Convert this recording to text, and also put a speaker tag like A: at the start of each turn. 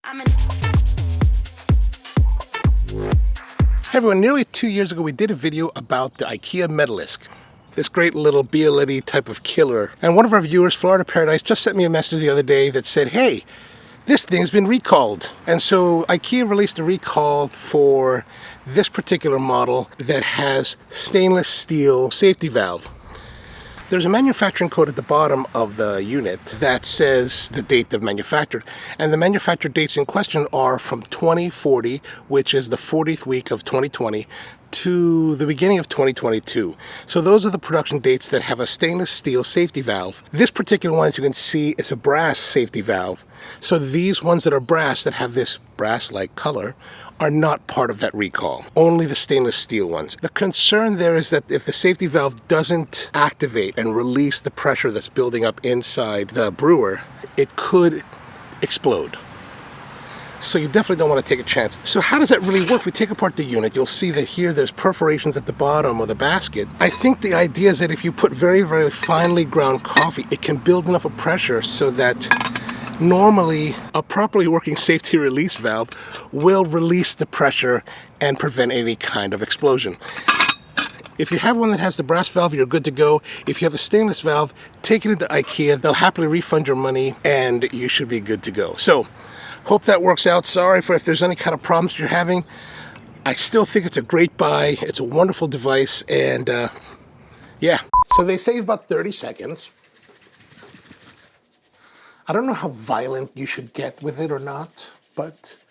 A: Hey everyone, nearly 2 years ago we did a video about the Ikea Metallisk, this great little BLED type of killer. And one of our viewers, Florida Paradise, just sent me a message the other day that said, hey, this thing's been recalled. And so Ikea released a recall for this particular model that has stainless steel safety valve. There's a manufacturing code at the bottom of the unit that says the date of manufacture, and the manufacture dates in question are from 2040, which is the 40th week of 2020, to the beginning of 2022. So those are the production dates that have a stainless steel safety valve. This particular one, as you can see, is a brass safety valve. So these ones that are brass, that have this brass-like color, are not part of that recall. Only the stainless steel ones. The concern there is that if the safety valve doesn't activate and release the pressure that's building up inside the brewer, it could explode. So you definitely don't want to take a chance. So how does that really work? We take apart the unit. You'll see that here there's perforations at the bottom of the basket. I think the idea is that if you put very, very finely ground coffee, it can build enough of pressure so that normally a properly working safety release valve will release the pressure and prevent any kind of explosion. If you have one that has the brass valve, you're good to go. If you have a stainless valve, take it into Ikea. They'll happily refund your money and you should be good to go. So hope that works out. Sorry for if there's any kind of problems you're having. I still think it's a great buy. It's a wonderful device, and yeah. So they save about 30 seconds. I don't know how violent you should get with it or not, but